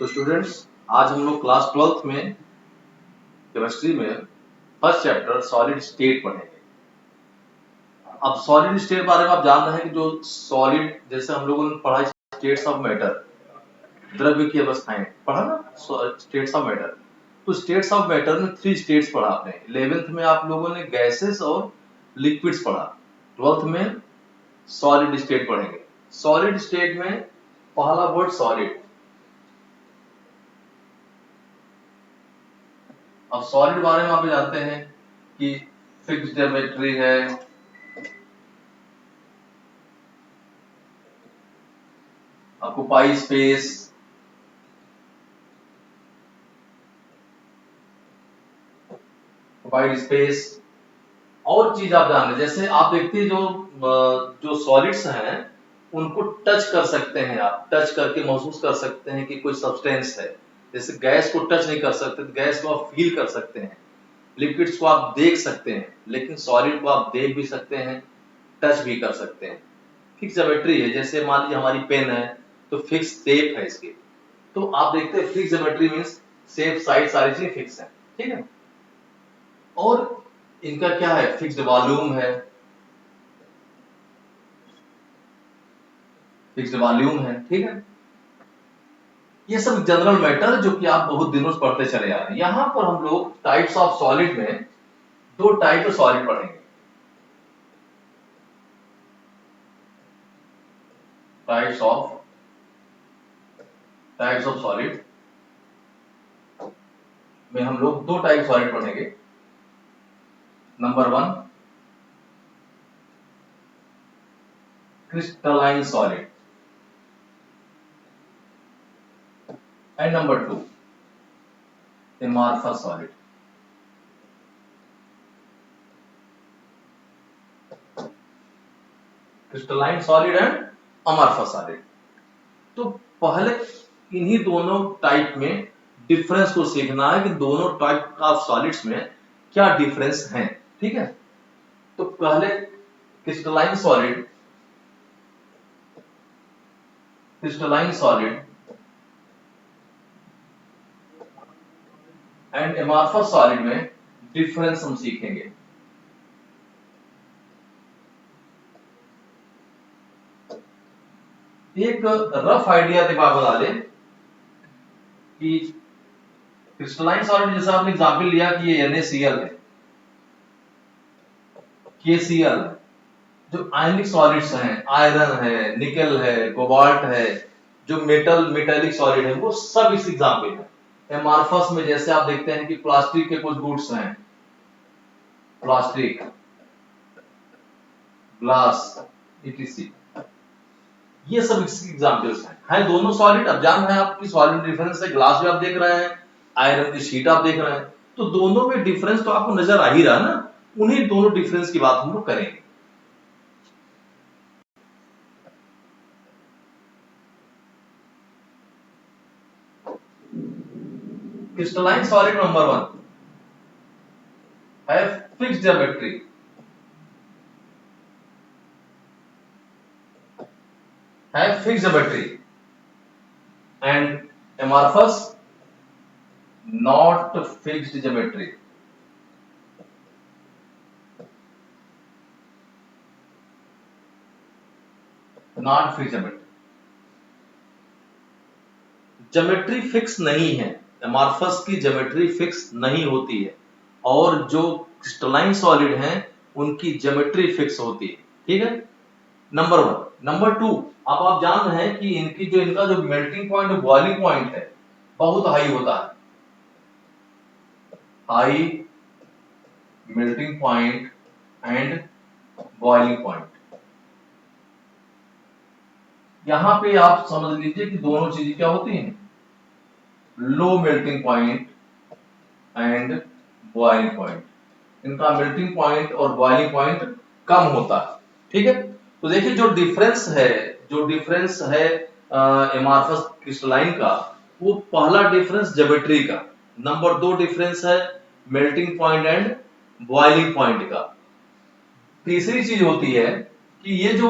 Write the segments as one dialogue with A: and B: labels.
A: तो स्टूडेंट्स, आज हम लोग क्लास 12th में केमिस्ट्री में फर्स्ट चैप्टर सॉलिड स्टेट पढ़ेंगे। अब सॉलिड स्टेट बारे में आप जान रहे हैं कि जो सॉलिड, जैसे हम लोगों ने पढ़ा स्टेट्स ऑफ मैटर, द्रव्य की अवस्थाएं पढ़ा ना, स्टेट्स ऑफ मैटर। तो स्टेट्स ऑफ मैटर में 3 स्टेट्स पढ़ा आपने। 11th में आप लोगों ने गैसेस और लिक्विड्स पढ़ा। 12th में सॉलिड स्टेट पढ़ेंगे। सॉलिड स्टेट में पहला वर्ड सॉलिड। अब सॉलिड बारे में आप जानते हैं कि फिक्स्ड ज्योमेट्री है, ऑक्यूपाई स्पेस, ऑक्यूपाइड स्पेस, और चीज आप जान रहे, जैसे आप देखते हैं जो सॉलिड्स हैं उनको टच कर सकते हैं, आप टच करके महसूस कर सकते हैं कि कोई सब्सटेंस है। जैसे गैस को टच नहीं कर सकते तो गैस को आप फील कर सकते हैं। लिक्विड्स को आप देख सकते हैं, लेकिन सॉलिड को आप देख भी सकते हैं, टच भी कर सकते हैं। फिक्स ज्योमेट्री है, जैसे मान लीजिए हमारी पेन है तो फिक्स शेप है इसकी, तो आप देखते हैं fix geometry means shape, size, सारी चीजें फिक्स है, ठीक है। और इनका क्या है, फिक्स्ड वॉल्यूम है, फिक्स्ड वॉल्यूम है, ठीक है। ये सब जनरल मैटर जो कि आप बहुत दिनों से पढ़ते चले आ रहे हैं। यहां पर हम लोग टाइप्स ऑफ सॉलिड में 2 टाइप ऑफ सॉलिड पढ़ेंगे। टाइप्स ऑफ सॉलिड में हम लोग 2 टाइप सॉलिड पढ़ेंगे। Number 1 crystalline solid and number 2 amorphous solid. Crystalline solid and amorphous solid. तो पहले इन्हीं दोनों टाइप में डिफरेंस को सीखना है कि दोनों टाइप ऑफ सॉलिड्स में क्या डिफरेंस है, ठीक है। तो पहले crystalline solid and amorphous solid में डिफरेंस हम सीखेंगे। एक रफ आइडिया दिमाग बता दें कि क्रिस्टलाइन सॉलिड, जैसे आपने एग्जांपल लिया कि ये NaCl है, KCl, जो आयनिक सॉलिड्स हैं, आयरन है, निकल है, कोबाल्ट है, जो मेटेलिक सॉलिड है, वो सब इस एग्जांपल है। एमॉर्फस में जैसे आप देखते हैं कि प्लास्टिक के कुछ गुड्स हैं, प्लास्टिक, ग्लास, etc, ये सब इसके एग्जांपल्स हैं दोनों सॉलिड। अब जान रहे हैं आपकी सॉलिड डिफरेंस है, ग्लास भी आप देख रहे हैं, आयरन की शीट आप देख रहे हैं, तो दोनों में डिफरेंस तो आपको नजर आ ही रहा ना। उन्हीं दोनों डिफरेंस की बात हम लोग करेंगे। क्रिस्टलाइन सॉलिड नंबर 1 है fixed geometry, and amorphous not fixed geometry. Not fixed geometry. Geometry fix नहीं है, एमॉर्फस की ज्योमेट्री फिक्स नहीं होती है, और जो क्रिस्टलाइन सॉलिड हैं उनकी ज्योमेट्री फिक्स होती है, ठीक है। नंबर 1। नंबर 2, अब आप जान रहे हैं कि इनका जो मेल्टिंग पॉइंट, बॉइलिंग पॉइंट है, बहुत हाई होता है। High melting point and boiling point. यहां पे आप समझ लीजिए कि दोनों चीजें क्या होती हैं, low melting point and boiling point. इनका मेल्टिंग पॉइंट और बॉइलिंग पॉइंट कम होता है, ठीक है। तो देखिए जो डिफरेंस है एमॉर्फस क्रिस्टलाइन का, वो पहला डिफरेंस ज्योमेट्री का, नंबर 2 डिफरेंस है melting point and boiling point का। तीसरी चीज होती है कि ये जो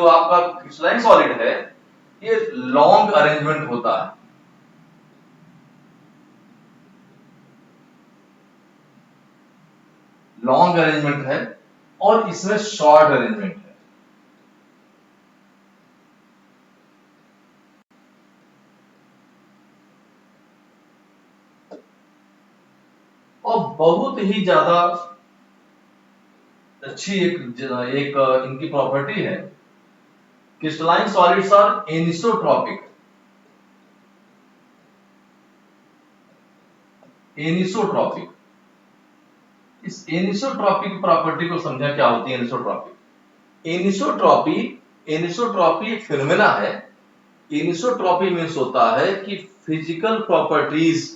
A: आपका क्रिस्टलाइन सॉलिड है, ये लॉन्ग अरेंजमेंट होता है। लॉन्ग अरेंजमेंट है और इसमें शॉर्ट अरेंजमेंट है। और बहुत ही ज्यादा अच्छी एक इनकी प्रॉपर्टी है, crystalline solids are anisotropic. Anisotropic, इस एनिसोट्रॉपिक प्रॉपर्टी को समझा, क्या होती है एनिसोट्रॉपिक। एनिसोट्रॉपी, एनिसोट्रॉपी एक फिनोमेना है। एनिसोट्रॉपी मीन्स होता है कि फिजिकल प्रॉपर्टीज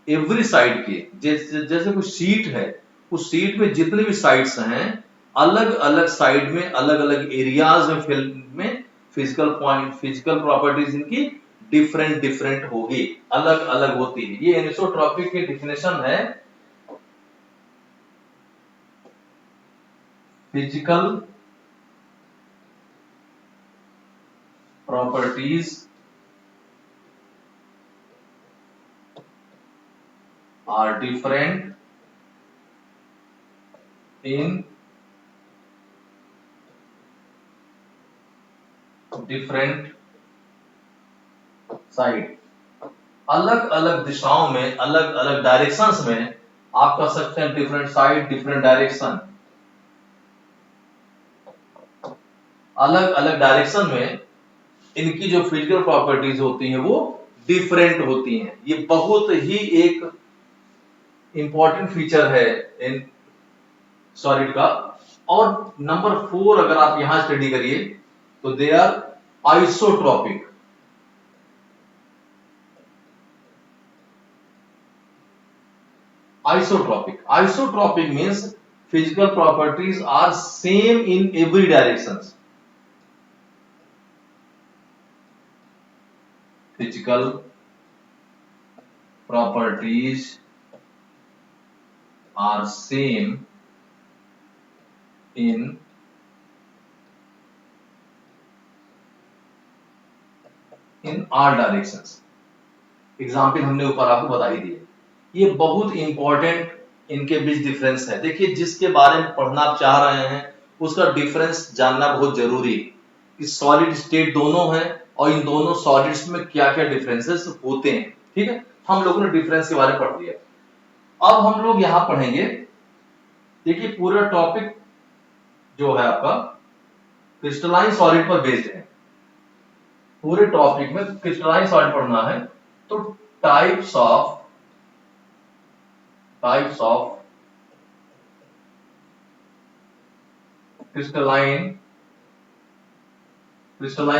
A: एवरी साइड के, जैसे कोई सीट है, उस सीट में जितने भी साइड्स हैं, अलग अलग साइड में अलग अलग एरियाज में फिजिकल पॉइंट, फिजिकल प्रॉपर्टीज इनकी डिफरेंट डिफरेंट होगी, अलग अलग होती है। ये एनिसोट्रॉपिक की डिफिनेशन है, physical properties are different in different side. अलग अलग दिशाओं में, अलग अलग डायरेक्शंस में आप कह सकते हैं डिफरेंट साइड, डिफरेंट डायरेक्शन। अलग अलग डायरेक्शन में इनकी जो फिजिकल प्रॉपर्टीज होती हैं वो डिफरेंट होती हैं। ये बहुत ही एक इंपॉर्टेंट फीचर है इन सॉलिड का। और नंबर 4 अगर आप यहां स्टडी करिए तो they are isotropic. Isotropic means physical properties are same in every directions. Physical properties are same in all directions. Example हमने ऊपर आपको बता ही दिए। ये बहुत इंपॉर्टेंट इनके बीच डिफरेंस है। देखिए, जिसके बारे में पढ़ना आप चाह रहे हैं उसका डिफरेंस जानना बहुत जरूरी है कि सॉलिड स्टेट दोनों है और इन दोनों सॉलिड्स में क्या क्या डिफरेंसेस होते हैं। ठीक है, हम लोगों ने डिफरेंस के बारे में पढ़ लिया। अब हम लोग यहां पढ़ेंगे, देखिए पूरा टॉपिक जो है आपका क्रिस्टलाइन सॉलिड पर बेस्ड है। पूरे टॉपिक में क्रिस्टलाइन सॉलिड पढ़ना है तो types of crystalline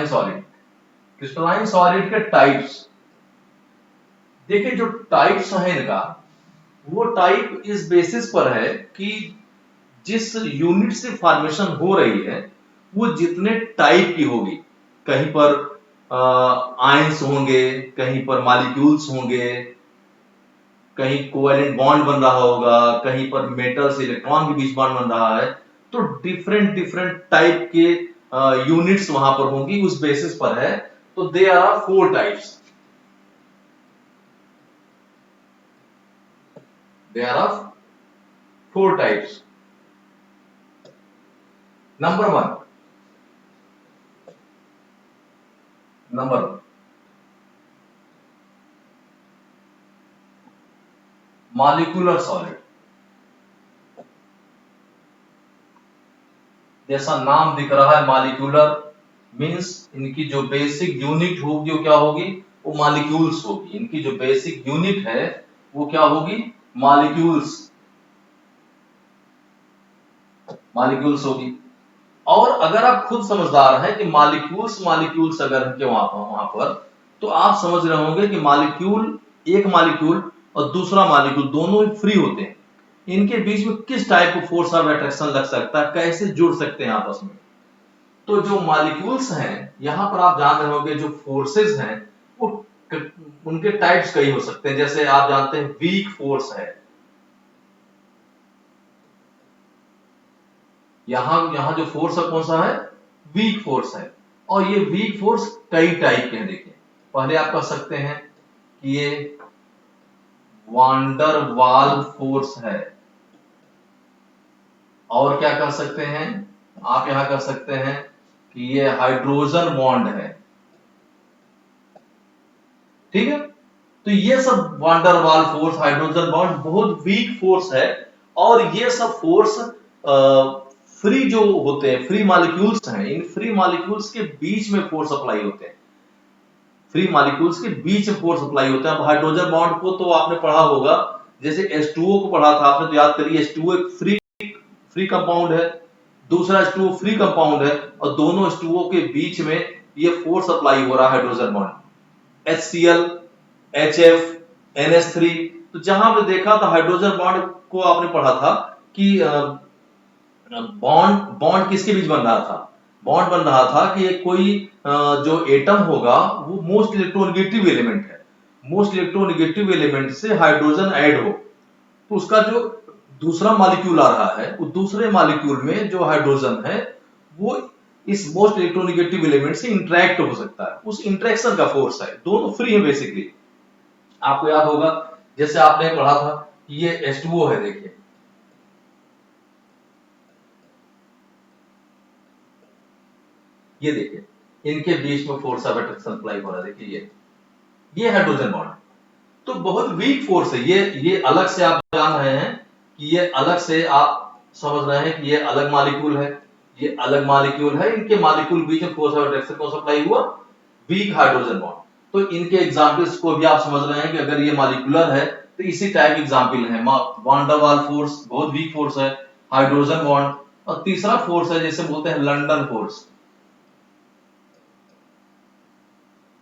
A: solid. Crystalline solid के टाइप्स, देखिए जो टाइप्स है इनका, वो टाइप इस बेसिस पर है कि जिस यूनिट से फॉर्मेशन हो रही है वो जितने टाइप की होगी। कहीं पर आयंस होंगे, कहीं पर मॉलिक्यूल्स होंगे, कहीं कोवेलेंट बॉन्ड बन रहा होगा, कहीं पर मेटल से इलेक्ट्रॉन के बीच बॉन्ड बन रहा है। तो डिफरेंट डिफरेंट टाइप के यूनिट्स वहां पर होंगी, उस बेसिस पर है। तो they are 4 types. There are 4 types. Number 1, molecular solid. जैसा नाम दिख रहा है मॉलिक्यूलर, मींस इनकी जो बेसिक यूनिट होगी वो क्या होगी, वो मॉलिक्यूल्स होगी। इनकी जो बेसिक यूनिट है वो क्या होगी, मॉलिक्यूल्स होगी। और अगर आप खुद समझदार हैं कि मॉलिक्यूल्स अगर के वहां पर, तो आप समझ रहे होंगे कि मॉलिक्यूल, एक मॉलिक्यूल और दूसरा मॉलिक्यूल दोनों ही फ्री होते हैं। इनके बीच में किस टाइप का फोर्स ऑफ अट्रैक्शन लग सकता है, कैसे जुड़ सकते हैं आपस में। तो जो मॉलिक्यूल्स हैं, यहां पर आप जान रहे होंगे जो फोर्सेस हैं वो उनके टाइप्स कई हो सकते हैं। जैसे आप जानते हैं वीक फोर्स है, यहां जो फोर्स है कौन सा है, वीक फोर्स है। और ये वीक फोर्स कई टाइप के हैं। देखिए, पहले आप कह सकते हैं कि ये वांडर वाल फोर्स है, और क्या कर सकते हैं आप, यहां कर सकते हैं कि ये हाइड्रोजन बॉन्ड है। ठीक है, तो ये सब वांडर वाल फोर्स, हाइड्रोजन बॉन्ड बहुत वीक फोर्स है। और ये सब फोर्स फ्री जो होते हैं, फ्री मॉलिक्यूल्स हैं, इन फ्री मॉलिक्यूल्स के बीच में फोर्स अप्लाई होते हैं। फ्री मॉलिक्यूल्स के बीच में फोर्स अप्लाई होता है। अब हाइड्रोजन बॉन्ड को तो आपने पढ़ा होगा, जैसे H2O को पढ़ा था आपने, तो याद करिए H2O एक फ्री कंपाउंड है, दूसरा H2O फ्री कंपाउंड है, और दोनों H2O के बीच में ये फोर्स अप्लाई हो रहा है hydrogen bond. HCl, HF, NH3। तो जहां पे देखा था हाइड्रोजन बॉन्ड को आपने पढ़ा था कि बॉन्ड बॉन्ड किसके बीच बन रहा था? बॉन्ड बन रहा था कि कोई जो एटम होगा वो मोस्ट इलेक्ट्रोनेगेटिव एलिमेंट है, मोस्ट इलेक्ट्रोनेगेटिव एलिमेंट से हाइड्रोजन ऐड हो, तो उसका जो दूसरा मॉलिक्यूल आ रहा है, वो दूसरे मॉलिक्यूल में जो हाइड्रोजन है वो इस मोस्ट इलेक्ट्रोनेगेटिव एलिमेंट से इंटरेक्ट हो सकता है। उस इंटरेक्शन का फोर्स है, दोनों फ्री है बेसिकली। आपको याद होगा जैसे आपने पढ़ा था कि ये H2O है, देखिए ये देखिए इनके बीच में फोर्स ऑफ अट्रैक्शन अप्लाई हो रहा है। देखिए ये हाइड्रोजन बॉन्ड, तो बहुत वीक फोर्स है। ये अलग से आप जान रहे हैं कि ये अलग से आप समझ रहे हैं कि ये अलग मॉलिक्यूल है, ये अलग मॉलिक्यूल है, इनके मॉलिक्यूल बीच में फोर्स ऑफ अट्रैक्शन को सप्लाई हुआ, वीक हाइड्रोजन बॉन्ड। तो इनके एग्जांपल्स को भी आप समझ रहे हैं कि अगर ये मॉलिक्यूलर है तो इसी टाइप एग्जांपल है। वान डर वाल फोर्स बहुत वीक फोर्स है, हाइड्रोजन बॉन्ड, और तीसरा फोर्स है जिसे बोलते हैं लंडन फोर्स।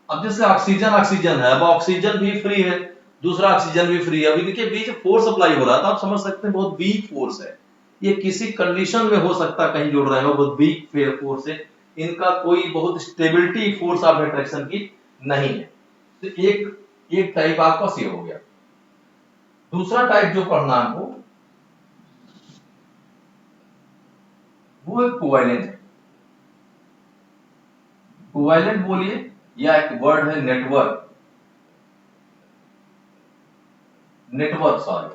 A: अब जैसे ऑक्सीजन ऑक्सीजन है, अब ऑक्सीजन भी फ्री है, दूसरा ऑक्सीजन भी फ्री है, अभी देखिए बीच फोर्स अप्लाई हो रहा था, आप समझ सकते हैं बहुत वीक फोर्स है। ये किसी कंडीशन में हो सकता है कहीं जुड़ रहे हो, बहुत वीक फोर्स है, इनका कोई बहुत स्टेबिलिटी फोर्स ऑफ अट्रैक्शन की नहीं है। तो एक टाइप आपका सी हो गया। दूसरा टाइप जो पढ़ना है वो एक कोवैलेंट है। कोवैलेंट बोलिए या एक वर्ड है नेटवर्क, नेटवर्क सॉरी,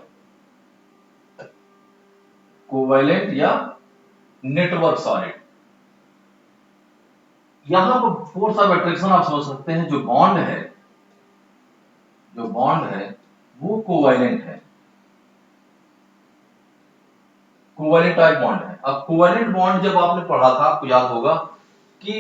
A: कोवैलेंट या नेटवर्क सॉलिड। यहां पर फोर्स ऑफ अट्रैक्शन आप समझ सकते हैं, जो बॉन्ड है, जो बॉन्ड है वो कोवैलेंट है, कोवैलेंट टाइप बॉन्ड है। अब कोवैलेंट बॉन्ड जब आपने पढ़ा था आपको याद होगा कि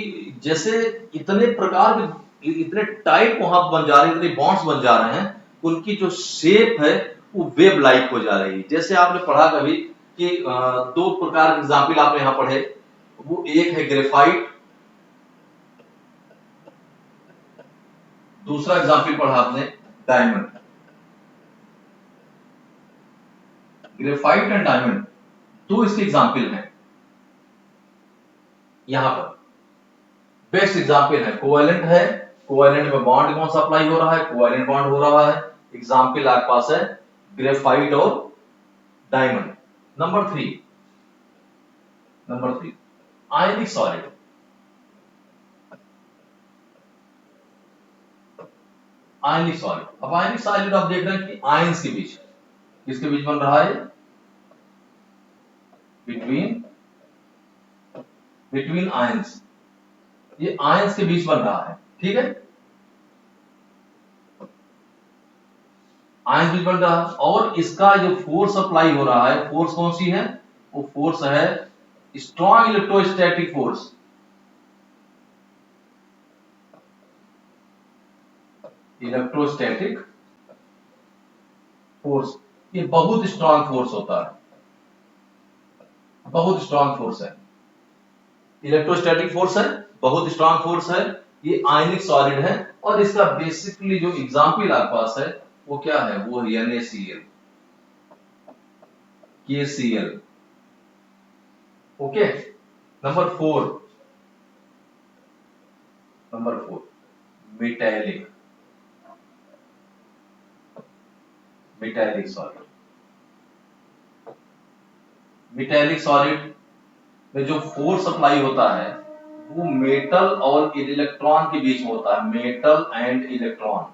A: जैसे इतने प्रकार के, इतने टाइप वहां बन जा रहे हैं, इतने बॉन्ड्स बन जा रहे हैं, उनकी जो शेप है वो वेब लाइक हो जा रही है। जैसे आपने पढ़ा कभी कि दो प्रकार के एग्जाम्पल आपने यहां पढ़े, वो एक है ग्रेफाइट, दूसरा एग्जाम्पल पढ़ा आपने डायमंड। ग्रेफाइट एंड डायमंड दो इसके एग्जाम्पल हैं यहां पर। बेस्ट एग्जाम्पल है, कोवैलेंट है, कोवैलेंट में बॉन्ड कौन सा अप्लाई हो रहा है? कोवैलेंट बॉन्ड हो रहा है। एग्जाम्पल आपके पास है ग्रेफाइट और डायमंड। नंबर थ्री आयनिक सॉलिड। आयनिक सॉलिड, अब आयनिक सॉलिड आप देख रहे हैं कि आयंस के बीच, किसके बीच बन रहा है? बिटवीन बिटवीन आयंस, ये आयंस के बीच बन रहा है। ठीक है, आयंस बीच बन रहा है, और इसका जो फोर्स अप्लाई हो रहा है, फोर्स कौन सी है? वो फोर्स है strong electrostatic force. Electrostatic force, ये बहुत स्ट्रॉन्ग फोर्स होता है, बहुत स्ट्रॉन्ग फोर्स है, इलेक्ट्रोस्टैटिक फोर्स है, बहुत स्ट्रॉन्ग फोर्स है, ये आयनिक सॉलिड है। और इसका बेसिकली जो एग्जाम्पल आपके पास है वो क्या है? वो है NaCl, KCl। Okay, number 4, metallic, metallic solid. Metallic solid में जो फोर्स अप्लाई होता है वो मेटल और इलेक्ट्रॉन के बीच में होता है, मेटल एंड इलेक्ट्रॉन।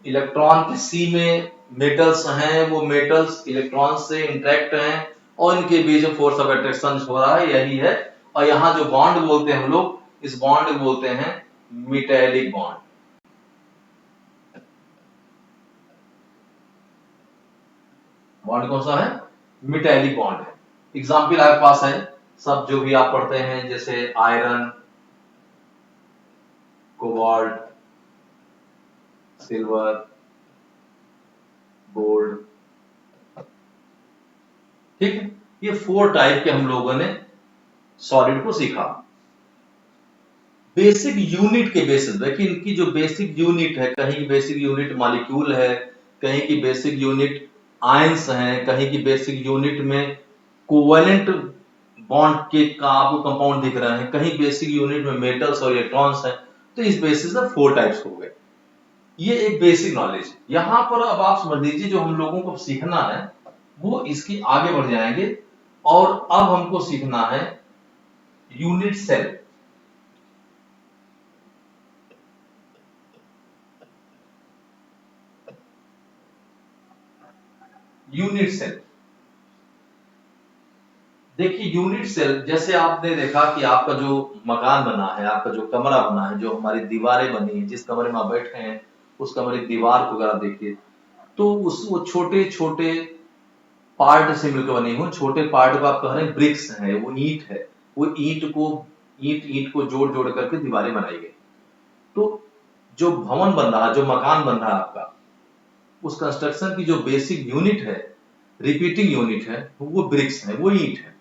A: इलेक्ट्रॉन के सी में मेटल्स हैं, वो मेटल्स इलेक्ट्रॉन से इंटरेक्ट हैं और इनके बीच में फोर्स ऑफ अट्रैक्शन हो रहा है, यही है। और यहाँ जो बॉन्ड बोलते हैं हम लोग, इस बॉन्ड को बोलते हैं मेटेलिक बॉन्ड। बॉन्ड कौन सा है? मेटेलिक बॉन्ड है। एग्जाम्पल आपके पास है, सब जो भी आप पढ़ते हैं, जैसे आयरन, कोबाल्ट, सिल्वर, गोल्ड, ठीक है। ये 4 टाइप के हम लोगों ने सॉलिड को सीखा। बेसिक यूनिट के बेसिस, देखिए इनकी जो बेसिक यूनिट है, कहीं की बेसिक यूनिट मॉलिक्यूल है, कहीं की बेसिक यूनिट आयंस हैं, कहीं की बेसिक यूनिट में कोवेलेंट बॉन्ड के का आपको कंपाउंड दिख रहे हैं, कहीं बेसिक यूनिट में मेटल्स और इलेक्ट्रॉन्स हैं। तो इस बेसिस पे 4 टाइप्स हो गए। ये एक बेसिक नॉलेज। यहां पर अब आप समझ लीजिए जो हम लोगों को सीखना है वो इसकी आगे बढ़ जाएंगे, और अब हमको सीखना है यूनिट सेल। यूनिट सेल, देखिए यूनिट सेल, जैसे आपने देखा कि आपका जो मकान बना है, आपका जो कमरा बना है, जो हमारी दीवारें बनी है, जिस कमरे में आप बैठे हैं उस कमरे की दीवार को अगर आप देखिए तो उस वो छोटे छोटे पार्ट से मिलकर बनी हो, छोटे पार्ट को आप कह रहे हैं ब्रिक्स है, वो ईंट है, वो ईंट ईंट को जोड़ जोड़ करके दीवारें बनाई गई। तो जो भवन बन रहा है, जो मकान बन रहा है आपका, उस कंस्ट्रक्शन की जो बेसिक यूनिट है, रिपीटिंग यूनिट है, वो ब्रिक्स है, वो ईंट है।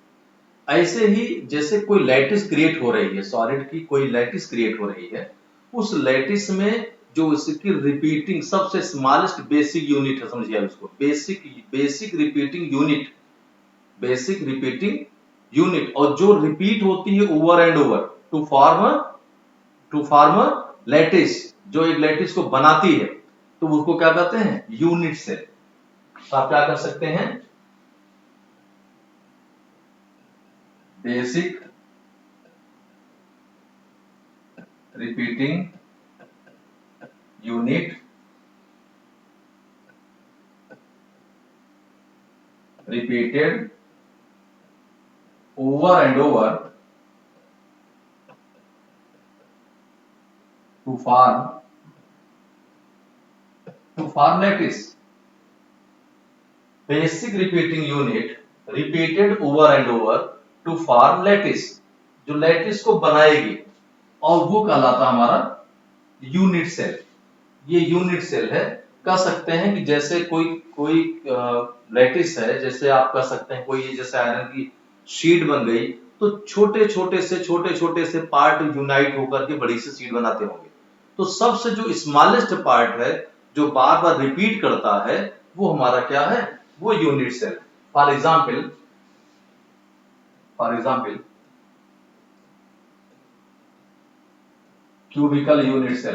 A: ऐसे ही जैसे कोई लैटिस क्रिएट हो रही है, सॉलिड की कोई लैटिस क्रिएट हो रही है, उस लैटिस में जो इसकी रिपीटिंग सबसे स्मॉलेस्ट बेसिक यूनिट है, समझिए आप इसको, basic basic repeating unit, basic repeating unit, और जो रिपीट होती है over and over to form lattice, जो एक लैटिस को बनाती है, तो उसको क्या कहते हैं? Unit cell. तो आप क्या कर सकते हैं? Basic repeating unit, repeated over and over to form lattice. Basic repeating unit repeated over and over to form lattice, जो लैटिस को बनाएगी, और वो कहलाता हमारा यूनिट सेल। ये यूनिट सेल है। कह सकते हैं कि जैसे कोई कोई लैटिस है, जैसे आप कह सकते हैं कोई जैसे आयरन की शीट बन गई, तो छोटे छोटे से पार्ट यूनाइट होकर के बड़ी सी शीट बनाते होंगे। तो सबसे जो स्मॉलेस्ट पार्ट है, जो बार बार रिपीट करता है, वो हमारा क्या है? वो unit cell. For example cubical unit cell,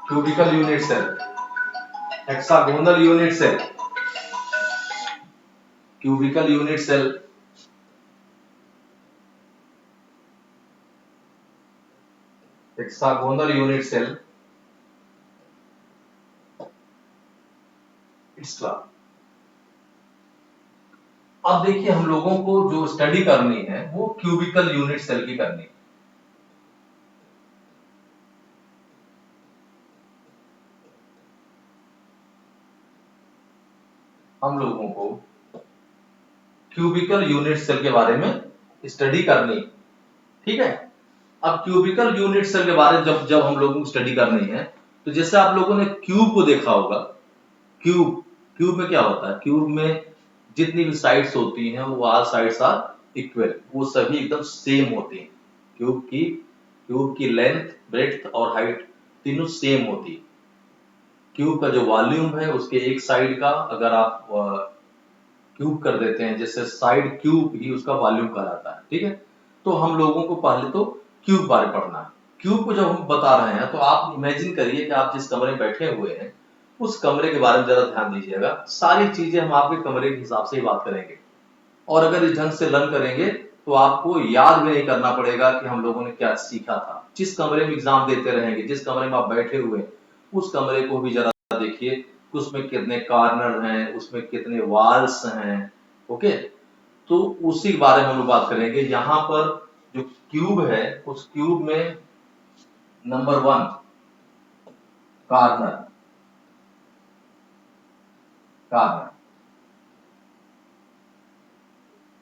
A: cubical unit cell, hexagonal unit cell, cubical unit cell, hexagonal unit cell, extra. अब देखिए हम लोगों को जो स्टडी करनी है वो क्यूबिकल यूनिट सेल की करनी है। हम लोगों को क्यूबिकल यूनिट सेल के बारे में स्टडी करनी, ठीक है। अब क्यूबिकल यूनिट सेल के बारे में जब जब हम लोगों को स्टडी करनी है, तो जैसे आप लोगों ने क्यूब को देखा होगा, क्यूब क्यूब में क्या होता है? क्यूब में जितनी भी साइड्स होती हैं वो ऑल साइड्स आर इक्वल, वो सभी एकदम सेम होती हैं। क्यूब की लेंथ, ब्रेड्थ और हाइट तीनों सेम होती है। क्यूब का जो वॉल्यूम है उसके एक साइड का अगर आप क्यूब कर देते हैं, जैसे साइड क्यूब ही उसका वॉल्यूम कहलाता है, ठीक है। तो हम लोगों को पहले तो क्यूब बारे पढ़ना है। क्यूब को जब हम बता रहे हैं तो आप इमेजिन करिए कि आप जिस कमरे में बैठे हुए हैं उस कमरे के बारे में जरा ध्यान दीजिएगा। सारी चीजें हम आपके कमरे के हिसाब से ही बात करेंगे, और अगर इस ढंग से लर्न करेंगे तो आपको याद भी नहीं करना पड़ेगा कि हम लोगों ने क्या सीखा था। जिस कमरे में एग्जाम देते रहेंगे, जिस कमरे में आप बैठे हुए हैं, उस कमरे को भी जरा देखिए कि उसमें कितने कॉर्नर हैं, उसमें कितने वॉल्स हैं। ओके, तो उसी के बारे में हम लोग बात करेंगे। यहां पर जो क्यूब है, उस क्यूब में नंबर 1 कॉर्नर, कॉर्नर।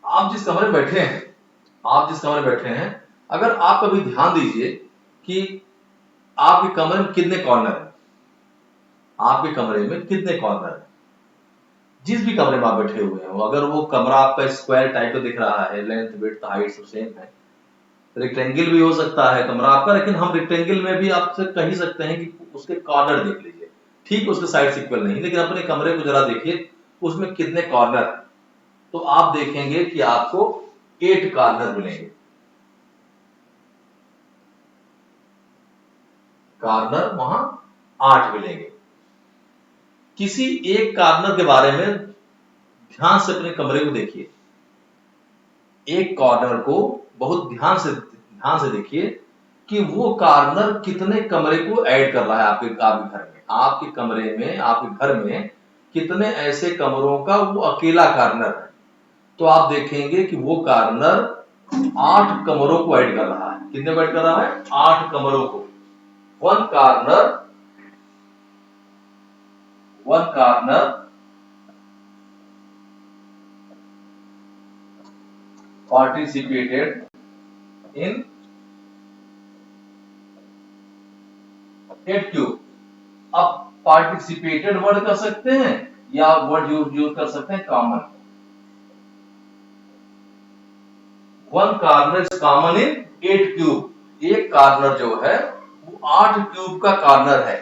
A: आप जिस कमरे में बैठे हैं, आप जिस कमरे में बैठे हैं, अगर आप कभी ध्यान दीजिए कि आपके कमरे में कितने कॉर्नर है, आपके कमरे में कितने कॉर्नर है। जिस भी कमरे में आप बैठे हुए हो, अगर वो कमरा आपका स्क्वायर टाइप का दिख रहा है, लेंथ विड्थ हाइट सब सेम है, रेक्टेंगल भी हो सकता है कमरा आपका, लेकिन हम रेक्टेंगल में भी आपसे कह ही सकते हैं कि उसके कॉर्नर देख लीजिए। ठीक, उसके साइड इक्वल नहीं, लेकिन अपने कमरे को जरा देखिए उसमें कितने कॉर्नर है। तो आप देखेंगे कि आपको 8 कॉर्नर मिलेंगे। कॉर्नर वहां 8 मिलेंगे। किसी एक कॉर्नर के बारे में ध्यान से अपने कमरे को देखिए, एक कॉर्नर को बहुत ध्यान से देखिए कि वो कॉर्नर कितने कमरे को ऐड कर रहा है आपके आपके घर में। आपके कमरे में, आपके घर में कितने ऐसे कमरों का वो अकेला कॉर्नर है। तो आप देखेंगे कि वो कॉर्नर 8 कमरों को ऐड कर रहा है। कितने को ऐड कर रहा है? 8 कमरों को। One corner, one corner participated in 8 cube. अब पार्टिसिपेटेड वर्ड कर सकते हैं या वर्ड यूज कर सकते हैं common. One corner is common in 8 cube. एक कॉर्नर जो है वो 8 क्यूब का कॉर्नर है।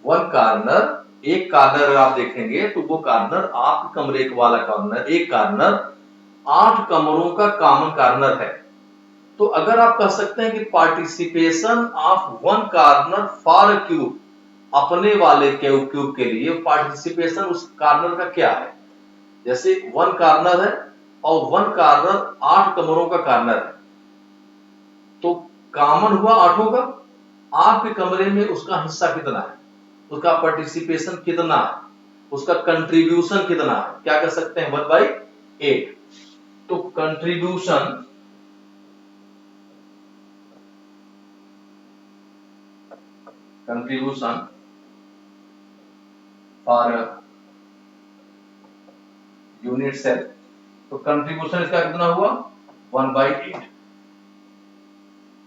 A: वन कॉर्नर, एक कॉर्नर अगर आप देखेंगे तो वो कॉर्नर आपके कमरे वाला कॉर्नर, एक कॉर्नर 8 कमरों का कॉमन कॉर्नर है। तो अगर आप कह सकते हैं कि participation of one corner for cube, अपने वाले क्यूब के लिए पार्टिसिपेशन उस कॉर्नर का क्या है। जैसे वन कॉर्नर है और वन कॉर्नर 8 कमरों का कॉर्नर है, तो कॉमन हुआ 8 का। आपके कमरे में उसका हिस्सा कितना है, उसका पार्टिसिपेशन कितना है, उसका कंट्रीब्यूशन कितना है, क्या कर सकते हैं 1/8। तो contribution, contribution for unit cell, तो कंट्रीब्यूशन इसका कितना हुआ 1/8।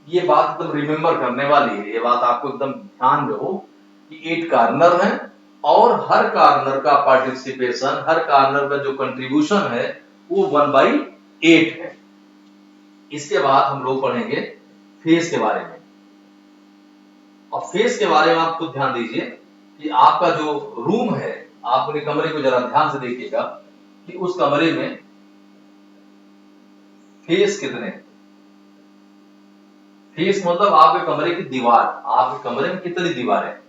A: ये बात एकदम रिमेंबर करने वाली है, ये बात आपको एकदम ध्यान में हो कि 8 कॉर्नर है और हर कॉर्नर का पार्टिसिपेशन, हर कॉर्नर का जो कंट्रीब्यूशन है वो 1/8 है। इसके बाद हम लोग पढ़ेंगे फेस के बारे में। और फेस के बारे में आप खुद ध्यान दीजिए कि आपका जो रूम है, आप अपने कमरे को जरा ध्यान से देखिएगा कि उस कमरे में फेस कितने हैं। फेस मतलब आपके कमरे की दीवार, आपके कमरे में कितनी दीवार है,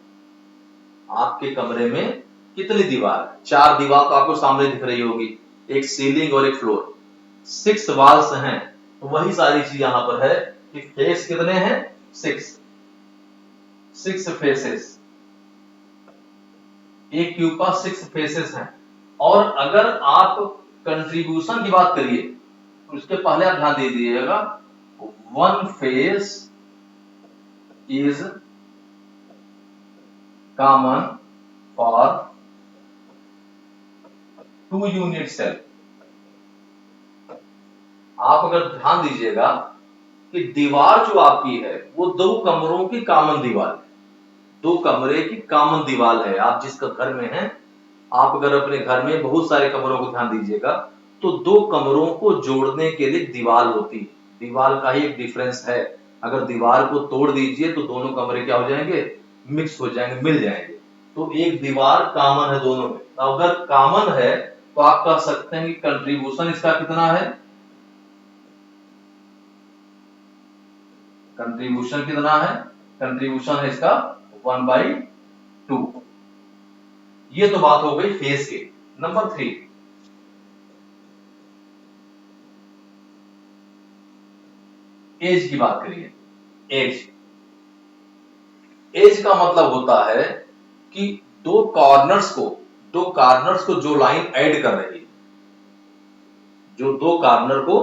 A: आपके कमरे में कितनी दीवार। 4 दीवार तो आपको सामने दिख रही होगी, एक सीलिंग और एक फ्लोर, 6 वॉल्स हैं। तो वही सारी चीज यहां पर है कि फेस कितने हैं, 6 फेसेस। एक क्यूब का 6 फेसेस हैं। और अगर आप कंट्रीब्यूशन की बात करिए तो उसके पहले आप ध्यान दे दीजिएगा, one face is common for 2 unit cell. आप अगर ध्यान दीजिएगा कि दीवार जो आपकी है वो 2 कमरों की कॉमन दीवार है, 2 कमरे की कॉमन दीवार है। आप जिसका घर में हैं, आप अगर अपने घर में बहुत सारे कमरों को ध्यान दीजिएगा तो 2 कमरों को जोड़ने के लिए दीवार होती है। दीवार का ही एक डिफरेंस है, अगर दीवार को तोड़ दीजिए तो दोनों कमरे क्या हो जाएंगे, मिक्स हो जाएंगे, मिल जाएंगे। तो एक दीवार कॉमन है दोनों में। अगर कॉमन है तो आप कह सकते हैं कि कंट्रीब्यूशन इसका कितना है, कंट्रीब्यूशन कितना है, कंट्रीब्यूशन है इसका 1/2। ये तो बात हो गई फेस के। नंबर 3, एज की बात करिए। एज एज का मतलब होता है कि दो कॉर्नर्स को जो लाइन ऐड कर रही है, जो दो कॉर्नर को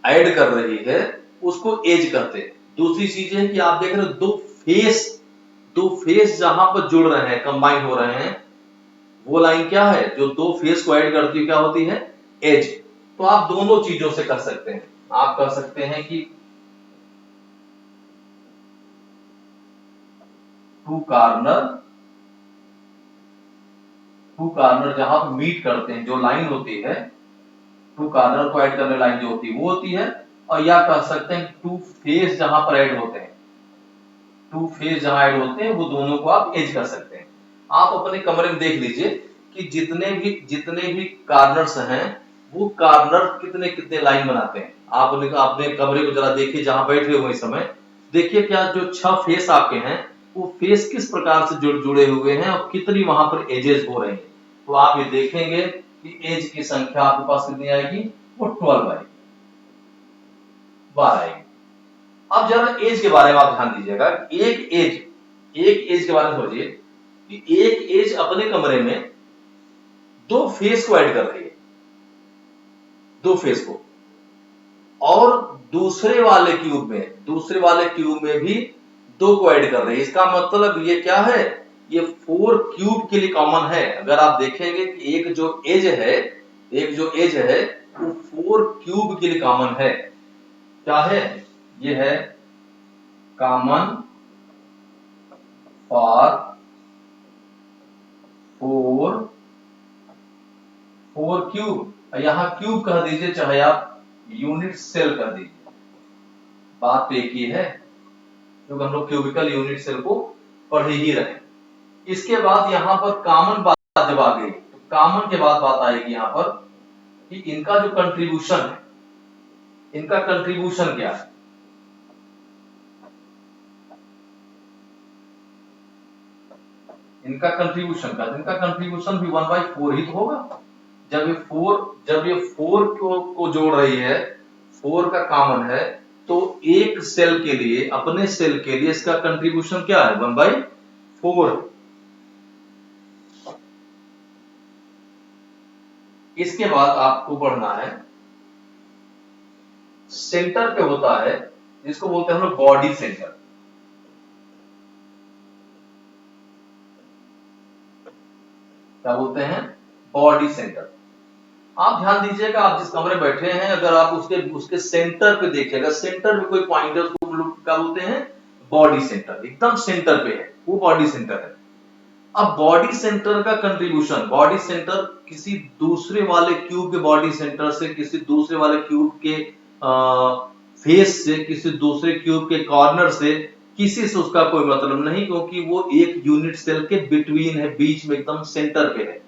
A: ऐड कर रही है उसको एज कहते हैं। दूसरी चीज है कि आप देख रहे हो दो फेस जहां पर जुड़ रहे हैं, कंबाइन हो रहे हैं, वो लाइन क्या है? जो दो फेस को ऐड करती है क्या होती है? एज। तो आप दोनों चीजों से कर सकते हैं। आप कर सकते हैं कि टू कॉर्नर जहां पर मीट करते हैं, जो लाइन होती है, टू कॉर्नर को ऐड करने लाइन जो होती है वो होती है। और या कह सकते हैं टू फेस जहां पर ऐड होते हैं, टू फेस जहां ऐड होते हैं वो दोनों को आप एज कर सकते हैं। आप अपने कमरे में देख लीजिए कि जितने भी कॉर्नर्स हैं वो कॉर्नर कितने कितने लाइन बनाते हैं। आप अपने कमरे को जरा देखिए जहां बैठे हुए इस समय, देखिए क्या जो 6 फेस आपके हैं वो फेस किस प्रकार से जुड़े हुए हैं और कितनी वहां पर एजेस हो रही हैं। तो आप ये देखेंगे कि एज की संख्या आपके पास कितनी आएगी? वो 12 आएगी, 12 आएगी। अब जरा एज के बारे में आप ध्यान दीजिएगा। एक एज के बारे में सोचिए कि एक एज अपने कमरे में दो फेस को ऐड कर रही है, दो फेस को, और दूसरे वाले क्यूब में भी दो को ऐड कर रही है। इसका मतलब ये क्या है? ये 4 क्यूब के लिए कॉमन है। अगर आप देखेंगे कि एक जो एज है वो 4 क्यूब के लिए कॉमन है। क्या है? ये है कॉमन फॉर 4 क्यूब। यहां क्यूब कह दीजिए चाहे आप यूनिट सेल कर दीजिए, बात तो एक ही है, क्योंकि हम लोग क्यूबिकल यूनिट सेल को पढ़ ही रहे। इसके बाद यहां पर कॉमन बात जब आ गई तो कॉमन के बाद बात आएगी यहां पर कि इनका जो कंट्रीब्यूशन है, इनका कंट्रीब्यूशन क्या है? इनका कंट्रीब्यूशन भी 1/4 ही तो होगा। जब ये 4 को जोड़ रही है, 4 का कॉमन है, तो एक सेल के लिए, अपने सेल के लिए इसका कंट्रीब्यूशन क्या है? 1/4। इसके बाद आपको पढ़ना है सेंटर पे होता है जिसको बोलते हैं हम लोग बॉडी सेंटर। क्या बोलते हैं? Body centre. आप ध्यान दीजिएगा, आप जिस कमरे में बैठे हैं अगर आप उसके सेंटर पे देखिएगा, सेंटर में कोई पॉइंट है उसको हम लोग क्या बोलते हैं? Body centre. एकदम सेंटर पे है वो बॉडी सेंटर है। अब बॉडी सेंटर का कंट्रीब्यूशन, बॉडी सेंटर किसी दूसरे वाले क्यूब के बॉडी सेंटर से, किसी दूसरे वाले क्यूब के फेस से, किसी दूसरे क्यूब के कॉर्नर से, किसी से उसका कोई मतलब नहीं, क्योंकि वो एक यूनिट सेल के बिटवीन है, बीच में एकदम सेंटर पे है।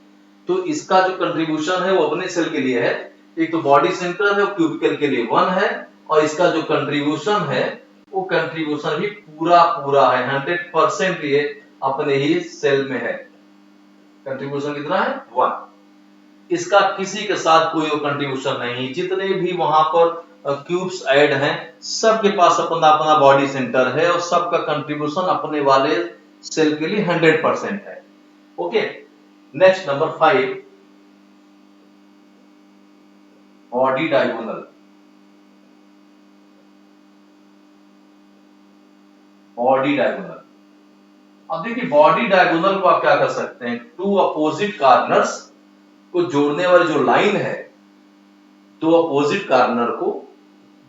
A: तो इसका जो कंट्रीब्यूशन है वो अपने सेल के लिए है, एक तो बॉडी सेंटर है, क्यूबिकल के लिए 1 है, और इसका जो कंट्रीब्यूशन है वो कंट्रीब्यूशन भी पूरा पूरा है, 100% ये अपने ही सेल में है। कंट्रीब्यूशन कितना है? 1। इसका किसी के साथ कोई कंट्रीब्यूशन नहीं। जितने भी वहां पर क्यूब्स ऐड हैं सबके पास अपना अपना बॉडी सेंटर है और सबका कंट्रीब्यूशन अपने वाले सेल के लिए 100% है। Okay, next number 5, body diagonal. Body diagonal, अब देखिए बॉडी डायगोनल को आप क्या कर सकते हैं? टू अपोजिट कॉर्नर्स को जोड़ने वाली जो लाइन है, दो अपोजिट कॉर्नर को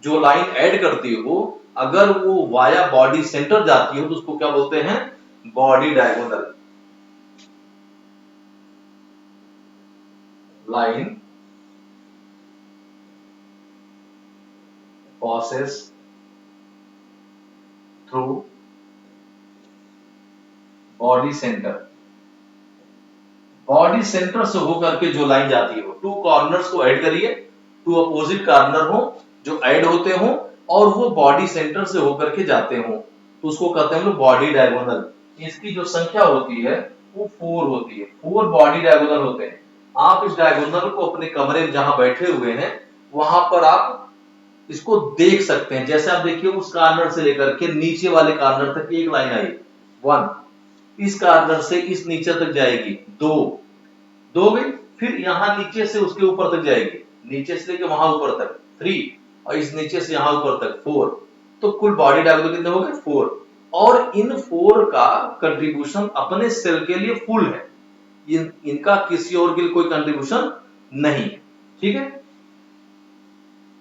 A: जो लाइन ऐड करती है वो, अगर वो वाया बॉडी सेंटर जाती है तो उसको क्या बोलते हैं? Body diagonal. Line passes through body centre. Body centre से होकर के जो लाइन जाती है वो टू कॉर्नर्स को ऐड करिए, टू अपोजिट कॉर्नर हो जो ऐड होते हो और वो बॉडी सेंटर से होकर के जाते हो, तो उसको कहते हैं हम लोग बॉडी डायगोनल। इसकी जो संख्या होती है वो 4 होती है। 4 बॉडी डायगोनल होते हैं। आप इस डायगोनल को अपने कमरे में जहां बैठे हुए हैं वहां पर आप इसको देख सकते हैं। जैसे आप देखिए उस कॉर्नर से लेकर के नीचे वाले कॉर्नर तक एक लाइन आई 1, इस कॉर्नर से इस नीचे तक जाएगी 2, 2 गई, फिर यहां नीचे से उसके ऊपर तक जाएगी, नीचे से लेके वहां ऊपर तक 3, और इस नीचे से यहां ऊपर तक 4। तो कुल बॉडी डायगोनल कितने हो गए 4, और इन 4 का कंट्रीब्यूशन अपने सेल के लिए फुल है। इनका किसी और के लिए कोई कंट्रीब्यूशन नहीं है। ठीक है,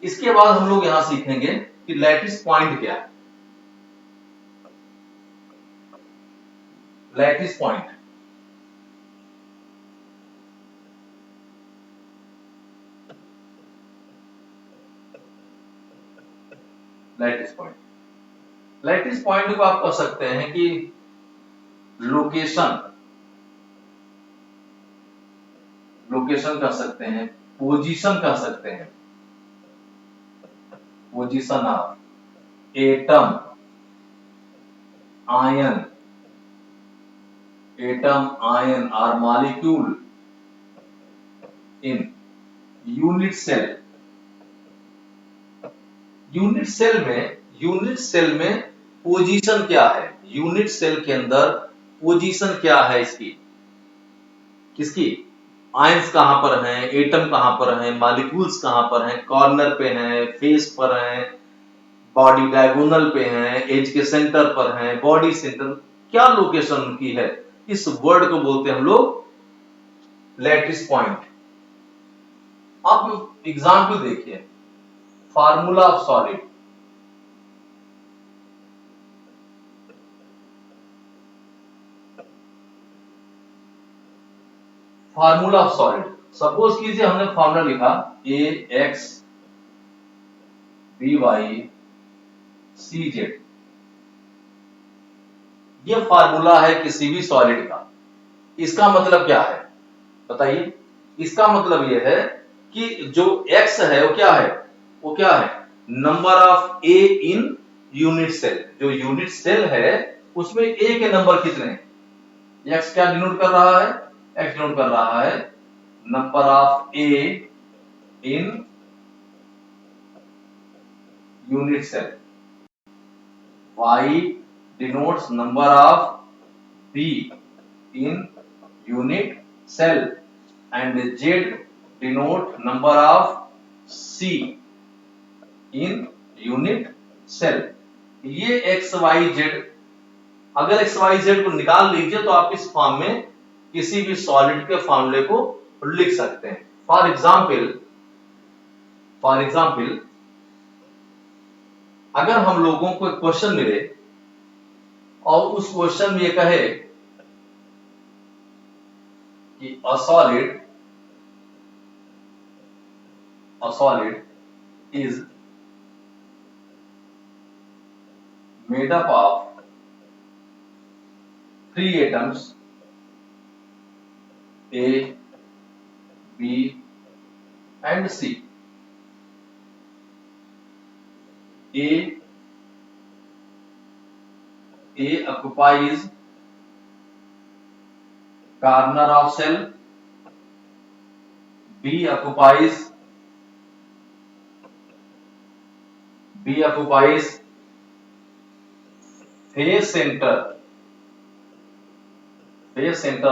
A: इसके बाद हम लोग यहां सीखेंगे कि लैटिस पॉइंट क्या है। Lattice point, lattice point, lattice point को आप कह सकते हैं कि लोकेशन, लोकेशन कह सकते हैं, पोजीशन कह सकते हैं, position of atom, ion, atom ion और molecule in unit cell. Unit cell में, यूनिट सेल में पोजीशन क्या है, यूनिट सेल के अंदर पोजीशन क्या है इसकी, किसकी, आयंस कहां पर हैं, एटम कहां पर हैं, मॉलिक्यूल्स कहां पर हैं, कॉर्नर पे हैं, फेस पर हैं, बॉडी डायगोनल पे हैं, एज के सेंटर पर हैं, बॉडी सेंटर, क्या लोकेशन उनकी है, इस वर्ड को बोलते हैं हम लोग लैटिस पॉइंट। आप एग्जाम्पल देखिए, formula of solid, formula of solid, suppose कीजिए हमने फार्मूला लिखा A x B y C z, ये फार्मूला है किसी भी सॉलिड का। इसका मतलब क्या है बताइए, इसका मतलब यह है कि जो x है वो क्या है, वो क्या है, number of A in unit cell. जो यूनिट सेल है उसमें ए के नंबर कितने हैं, x क्या डिनोट कर रहा है, x डिनोट कर रहा है number of A in unit cell, y denotes number of b in unit cell, and z denote number of c in unit cell। ये x y z, अगर x y z को निकाल लीजिए तो आप इस फॉर्म में किसी भी सॉलिड के फॉर्मूले को लिख सकते हैं। फॉर एग्जाम्पल, अगर हम लोगों को एक क्वेश्चन मिले और उस क्वेश्चन में ये कहे कि a solid is made up of 3 atoms A, B and C। A occupies corner of cell, B occupies face center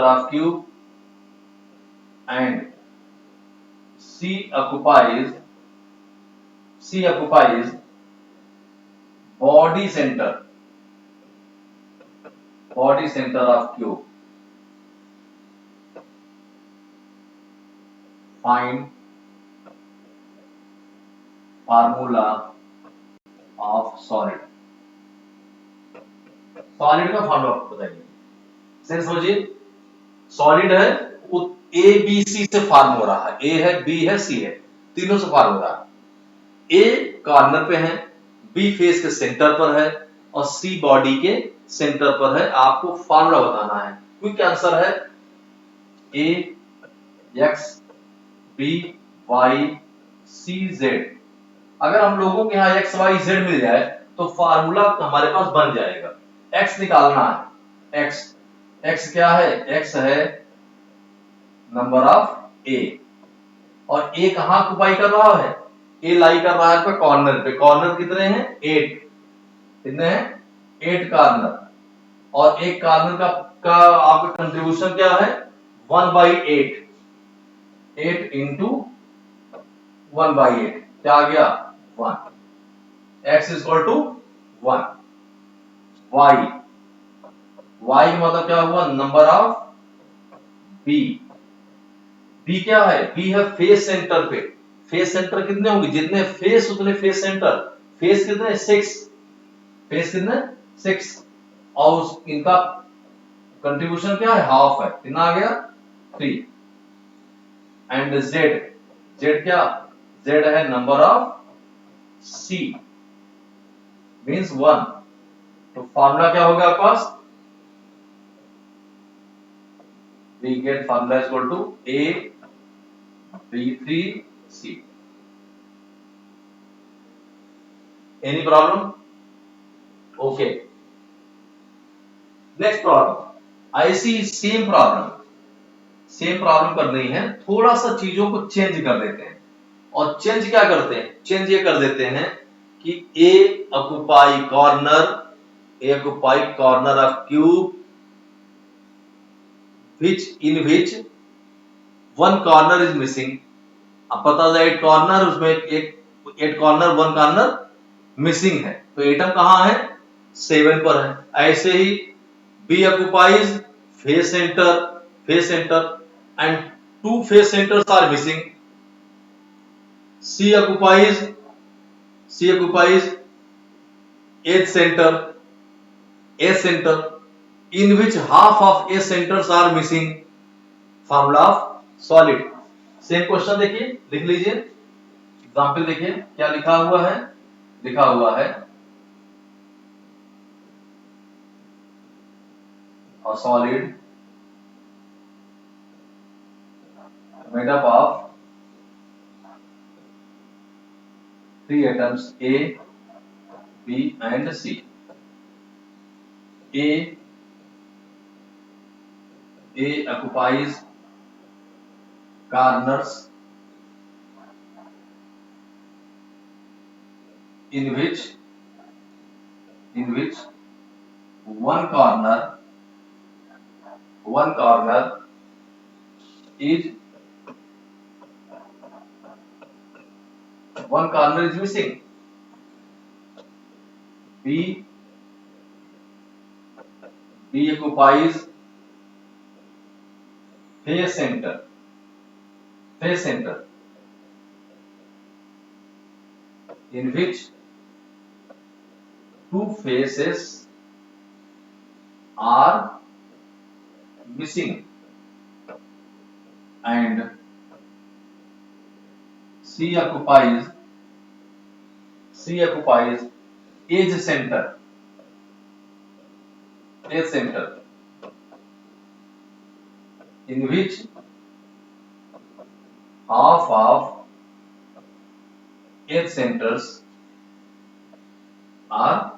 A: of cube, and C occupies body center of cube। Find formula of solid। Solid का formula बताइए, sense समझिए, solid है वो A B C से form हो रहा है, ए है बी है सी है, तीनों से फॉर्म हो रहा है। ए कॉर्नर पे है, बी फेस के सेंटर पर है और सी बॉडी के सेंटर पर है। आपको फॉर्मूला बताना है। क्विक आंसर है A x B y C z. अगर हम लोगों के यहाँ एक्स वाई जेड मिल जाए तो फार्मूला हमारे पास बन जाएगा। एक्स निकालना है, एक्स एक्स क्या है? एक्स है नंबर ऑफ ए। और ए कहां ऑक्युपाई कर रहा है? ए लाई कर रहा है कॉर्नर पे। कॉर्नर कितने हैं? 8। कितने हैं? 8 कॉर्नर। और एक कॉर्नर का आपका कंट्रीब्यूशन क्या है? 1/8। 8 इंटू 1/8 क्या आ गया? 1। X equal to 1। Y, Y मतलब क्या हुआ? Number of B. बी क्या है? बी है फेस सेंटर पे। फेस सेंटर कितने होंगे? जितने फेस उतने फेस सेंटर। फेस कितने? 6। फेस कितने? 6। और इनका कंट्रीब्यूशन क्या है? हाफ है। कितना आ गया? 3। एंड जेड, जेड क्या? जेड है नंबर ऑफ सी, मीन्स 1। तो फॉर्मूला क्या होगा आपके पास? We get formula equal to A B3 C। Any problem? Okay, next problem. ऐसी सेम प्रॉब्लम करनी है, थोड़ा सा चीजों को चेंज कर देते हैं। और चेंज क्या करते हैं? चेंज ये कर देते हैं कि A occupy corner, A occupy corner of cube which one corner is missing. अब पता चला 8 कॉर्नर, उसमें एक 8 कॉर्नर 1 कॉर्नर मिसिंग है। तो एटम कहां है? 7 पर है। ऐसे ही B occupies face centre and 2 face centres are missing. C occupies C occupies edge centre, edge centre in which half of A centers are missing। Formula of solid. Same question देखिए, लिख लीजिए। Example देखिए क्या लिखा हुआ है। लिखा हुआ है a solid made up of 3 atoms A, B and C। A occupies corners in which one corner is missing। B occupies face center in which 2 faces are missing। And C occupies edge center in which half of edge centers are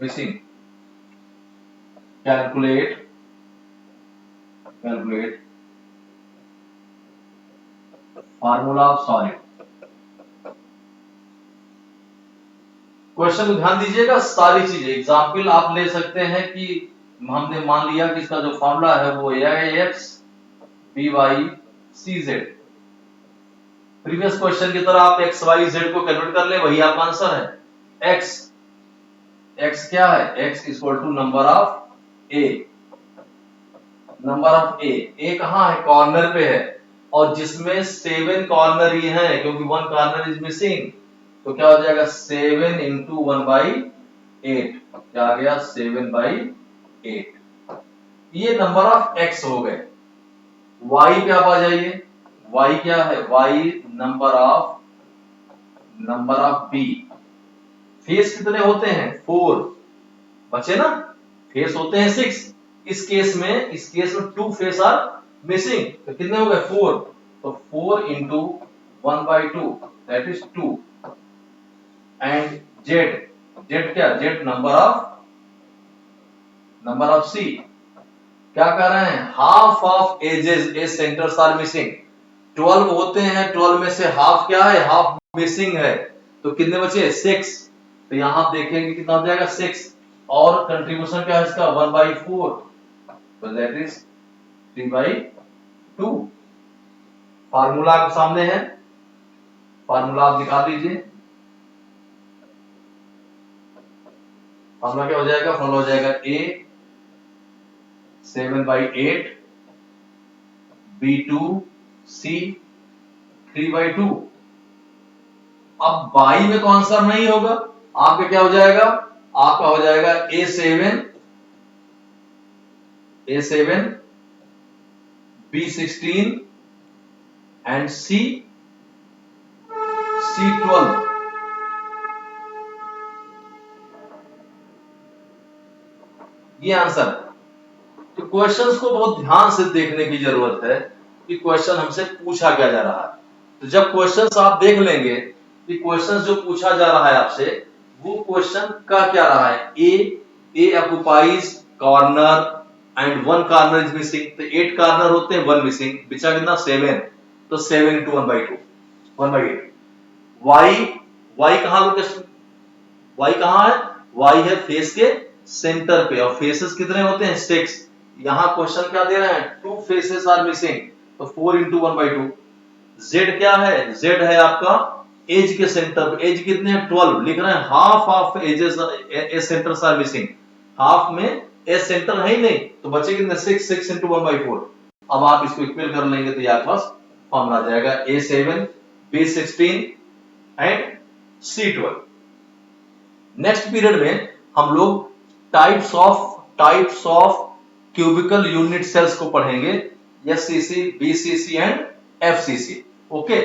A: missing। Calculate formula of solid। Question को ध्यान दीजिएगा, सारी चीजें example आप ले सकते हैं कि हमने मान लिया कि इसका जो फॉर्मूला है वो AX BY CZ। Previous question की तरह आप XYZ को कन्वर्ट कर ले, वही आपका आंसर है। X क्या है? X equal to number of A। A कहां है? कॉर्नर पे है। और जिसमें 7 कॉर्नर ही है, क्योंकि 1 कॉर्नर इज मिसिंग। तो क्या हो जाएगा? 7 इंटू 1/8 क्या आ गया? 7/8। ये नंबर ऑफ एक्स हो गए। वाई पे आप आ जाइए। वाई क्या है? Y number of B. Face कितने होते हैं? 4 बचे ना। फेस होते हैं 6। इस केस में 2 फेस आर मिसिंग। तो कितने हो गए? 4। तो 4 into 1/2 that is 2। And Z क्या? Z number number of C क्या कर रहे हैं, half of edges A centres are missing. 12 होते हैं, 12 में से हाफ क्या है, हाफ मिसिंग है, तो कितने बचे 6। तो यहां आप देखेंगे कितना हो जाएगा 6, और कंट्रीब्यूशन क्या है इसका 1/4, तो दैट इज 3/2। फार्मूला आपके सामने है, फार्मूला आप निकाल लीजिए। फार्मूला क्या हो जाएगा, फार्मूला हो जाएगा a 7/8 b2 c 3/2। अब बाई में तो आंसर नहीं होगा, आपका क्या हो जाएगा, आपका हो जाएगा a7 b16 एंड c12। ये आंसर। तो क्वेश्चंस को बहुत ध्यान से देखने की जरूरत है कि क्वेश्चन हमसे पूछा क्या जा रहा है। तो जब क्वेश्चंस आप देख लेंगे कि क्वेश्चंस जो पूछा जा रहा है आपसे, वो क्वेश्चन का क्या रहा है, A occupies corner and 1 corner is missing. तो 8 कॉर्नर होते हैं, 1 मिसिंग, बचा कितना 7। तो 7 into 1/2 1/8। वाई कहां लोकेशन, वाई कहां है, वाई है फेस के सेंटर पे, और फेसेस कितने होते हैं 6। यहां क्वेश्चन क्या दे रहे हैं, 2 फेसेस आर मिसिंग, तो 4 into 1/2। जेड क्या है, जेड है आपका एज के सेंटर पे, एज कितने हैं 12, लिख रहे हैं half of edges A centres are missing. Half में ए सेंटर है ही नहीं, तो बचे कितने 6 into 1/4। अब आप इसको इक्वल कर लेंगे तो आपके पास फॉर्मूला आ जाएगा a7 b16 and c12। Next period में हम लोग types of cubical unit cells को पढ़ेंगे, SCC BCC and FCC. Okay.